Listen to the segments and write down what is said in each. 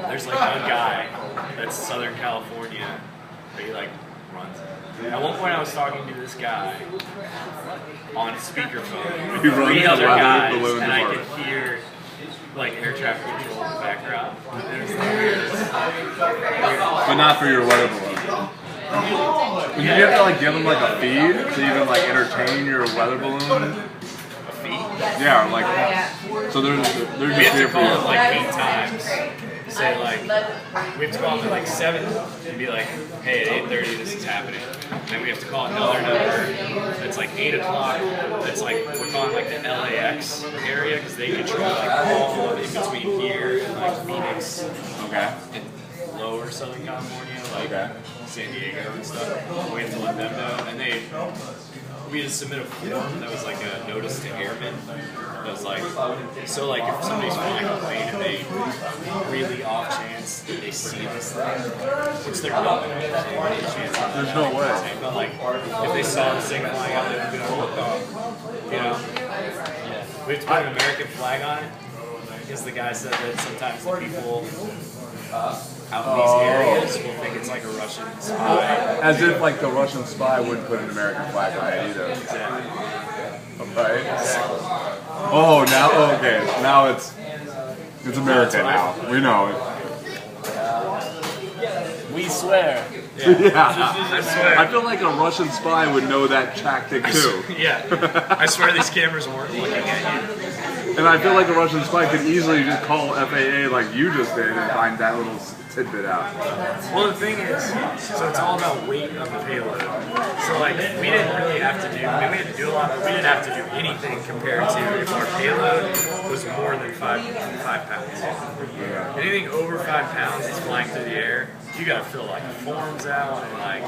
there's like one guy that's Southern California, but he like runs it. At one point, I was talking to this guy on speakerphone, He runs three the other weather guys, balloon and I department. could hear like air traffic control in the background. It was the weirdest. But not for your weather balloon. Did you have to like give them like a feed to even like entertain your weather balloon? Yeah, or like so they're We just have here to for call it you. like 8 times. Say like, we have to call them at like 7 and be like, hey, at 8:30 this is happening. And then we have to call another number that's like 8 o'clock. That's like, we're calling like the LAX area because they control like all of in between here and like Phoenix Okay. and lower Southern California, like Okay. San Diego and stuff. We have to let them know. And we had to submit a form that was like a notice to airmen. That was like, so like if somebody's flying a plane and they really off chance that they see this thing, which they're not going to any chance of There's no way. but like if they saw this thing flying out, they would be like, what the, you know? We have to put an American flag on it because the guy said that sometimes the people out in these areas will think it's like a Russian spy. As if like the Russian spy wouldn't put an American flag on it either. Exactly. Right? Oh, now okay. Now it's America now. We know it. We swear. Yeah. I swear. I feel like a Russian spy would know that tactic too. Yeah. I swear these cameras weren't looking at you. And I feel like a Russian spy could easily just call FAA like you just did and find that little tidbit out. Well, the thing is, so it's all about weight of the payload. So like, we didn't really have to do, I mean, we had to do a lot, but we didn't have to do anything compared to if our payload was more than 5 pounds. Anything over 5 pounds that's flying through the air, you gotta fill like forms out and like,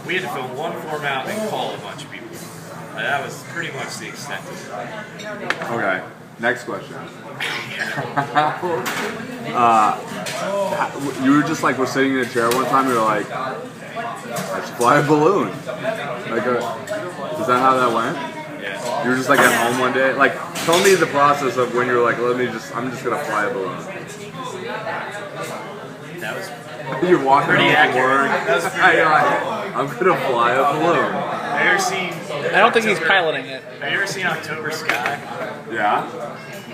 we had to fill one form out and call a bunch of people. And that was pretty much the extent of it. Okay. Next question. You were just like, we're sitting in a chair one time, you were like, let's fly a balloon. Like, is that how that went? Yeah. You were just like at home one day? Like, tell me the process of when you were like, I'm just gonna fly a balloon. That was You're walking pretty home from accurate. work. That was pretty You're like, I'm gonna fly a balloon. Have you ever seen? I don't think he's piloting it. Have you ever seen October Sky? Yeah?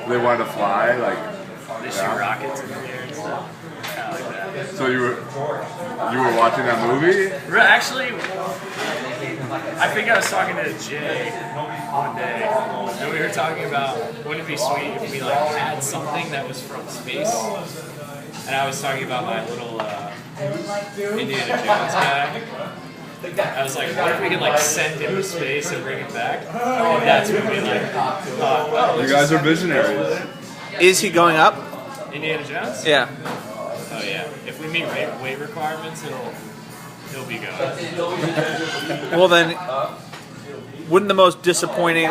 They wanted to fly, like, They shoot rockets in the air and stuff. Kind of like that. so you were watching that movie? Actually, I think I was talking to Jay one day, and we were talking about wouldn't it be sweet if we like had something that was from space. And I was talking about my little Indiana Jones guy. I was like, what if we could like send him to space and bring him back? And that's when we like thought, oh, You guys are visionaries. Is he going up? Indiana Jones? Yeah. Oh yeah. If we meet weight requirements, he'll be going. Well then, wouldn't the most disappointing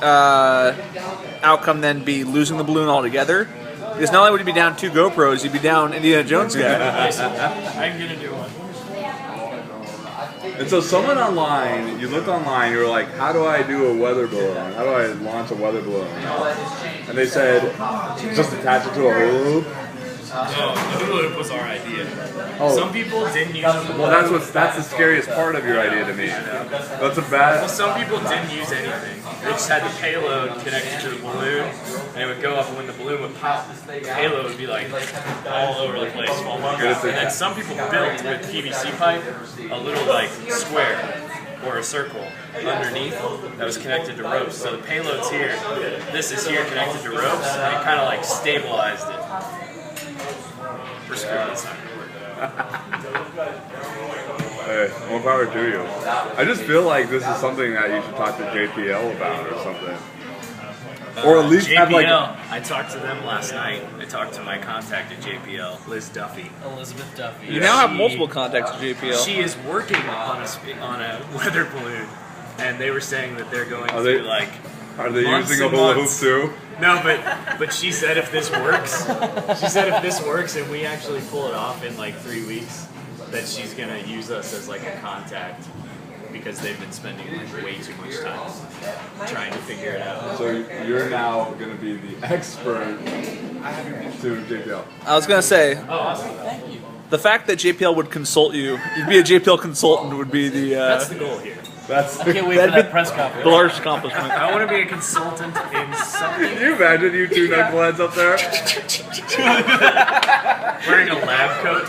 outcome then be losing the balloon altogether? Because not only would you be down 2 GoPros, you'd be down Indiana Jones guy. I'm gonna do one. And so someone online, you looked online, you were like, how do I do a weather balloon? How do I launch a weather balloon? And they said, just attach it to a hula hoop. No, the hula hoop was our idea. Oh. Some people didn't use a hula Well, hoop. that's the scariest part of your idea to me. That's a Well, bad. some people didn't use anything. They just had the payload connected to the balloon, and it would go up, and when the balloon would pop, the payload would be like all over the place, falling out. And then some people built with PVC pipe a little like square or a circle underneath that was connected to ropes. So the payload's here, this is here connected to ropes, and it kind of like stabilized it. We're screwed, it's not gonna work. Hey, more power to you. I just feel like this is something that you should talk to JPL about or something. Or at least have like. JPL, I talked to them last night. I talked to my contact at JPL, Liz Duffy. Elizabeth Duffy. You now have multiple contacts at JPL. She is working on a weather balloon, and they were saying that they're going Are to they- like. Are they months using a and hula hoop months. too? No, but she said if this works, and we actually pull it off in like 3 weeks, that she's gonna use us as like a contact because they've been spending like way too much time trying to figure it out. So you're now going to be the expert to JPL. I was gonna say, Oh, awesome. Thank you. the fact that JPL would consult you, you'd be a JPL consultant would be That's the goal here. That's Can't wait for That'd that be- press the conference. largest accomplishment. I want to be a consultant in something. Can you imagine you two knuckleheads up there? Wearing a lab coat.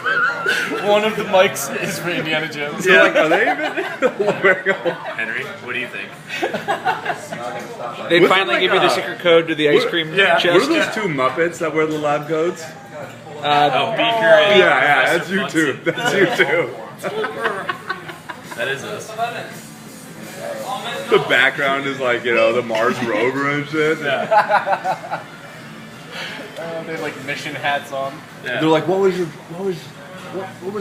One of the mics is for Indiana Jones. So like, are they even wearing a... Henry, what do you think? They'd Was it finally like give you the a- secret code to the ice cream Yeah. chest. What are those two Muppets that wear the lab coats? Oh, Beaker and Yeah, that's Professor you too. Bunsen. That's you too. That is us. The background is like, you know, the Mars rover and shit. They have like mission hats on. They're like, what was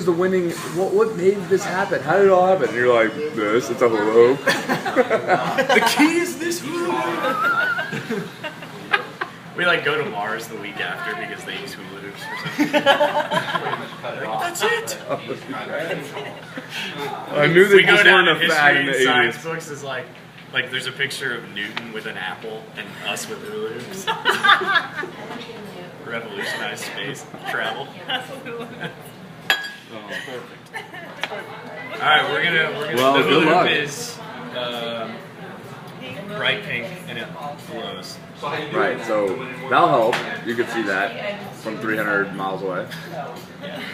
the winning? What made this happen? How did it all happen? And you're like, this. It's a hula hoop. The key is this. We like go to Mars the week after because they use hula hoops or something. That's it. I knew they We go just down weren't in a fad in history the and science 80s. books is like there's a picture of Newton with an apple and us with hula hoops. Revolutionized space travel. All right, we're gonna. Well, the good hula luck. hoop is bright pink and it glows. Right, so that'll help. You can see that from 300 miles away.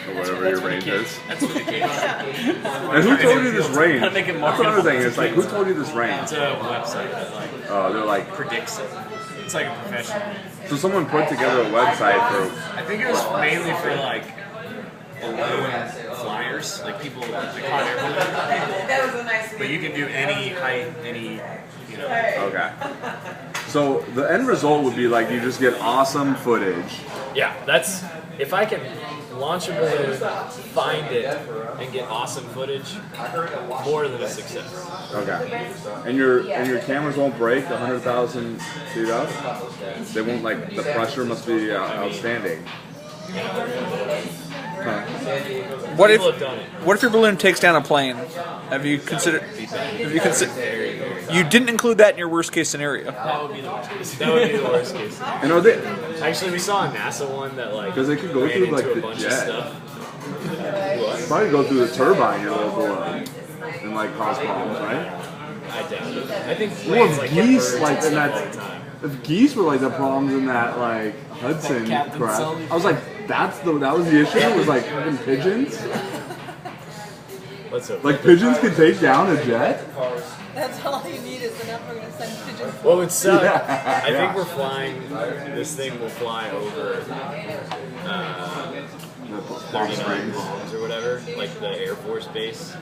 Or whatever your range is. That's what the case. And who told you this range? Gotta make it That's another thing. marketable. It's like, who told you this range? It's a website that like They're like, predicts it. It's like a professional. so someone put together a website for. I think it was mainly for like balloon flyers, like people like hot air balloon. That was a nice But you can do any height, any Okay. So the end result would be like you just get awesome footage. Yeah, that's if I can launch a balloon, find it, and get awesome footage, more than a success. Okay. And your cameras won't break 100,000 feet up. They won't like the pressure must be outstanding. What if People have done it. what if your balloon takes down a plane? Have you considered? You didn't include that in your worst case scenario. That would be the worst case. That would be the worst case. And are they? Actually, we saw a NASA one that like 'Cause they could go ran through, into like, a the bunch jet. of stuff. Probably go through the turbine your little balloon and like cause problems, right? I doubt it. I think Well, planes if like hit geese birds like and in stuff that, all the time. if geese were like the problems in that like Hudson Captain crash, Sully. I was like, that was the issue. Was like having pigeons. Let's hope. Like pigeons can take down a jet. That's all you need is enough. We're gonna send pigeons. What would suck? Yeah. I think we're flying. This thing will fly over Palm 39 Springs. Palms or whatever, like the Air Force Base.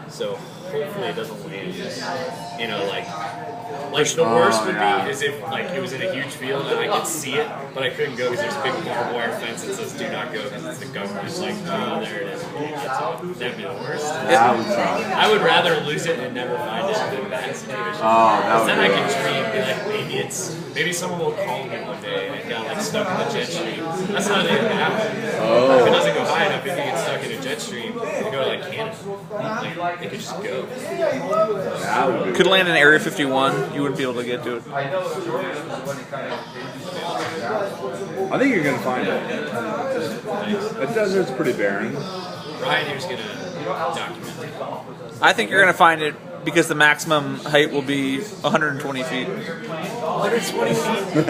So hopefully it doesn't land. You know, like the worst would yeah. be is if like it was in a huge field and I could see it, but I couldn't go because there's a big barbed wire fence that says "Do not go" because it's the government. It's like, oh, there it is. That'd be the worst. That would suck. I would rather lose it and never find it than that situation. Oh, that would Then I be can rough. dream, be like, maybe someone will call me one day and I got like stuck in the jet stream. That's not even happen. If it doesn't go high enough, if you get stuck in a jet stream, you go to like Canada. Like, it could just go. That would be. Could land in Area 51. You wouldn't be able to get to it. I think you're gonna find it. The desert's pretty barren. Ryan here's gonna document it. I think you're gonna find it because the maximum height will be 120 feet. 120 feet.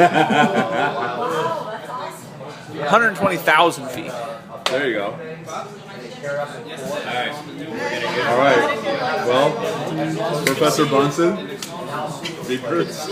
120,000 feet. There you go. Alright. All right. Well, Professor Bunsen. Secrets.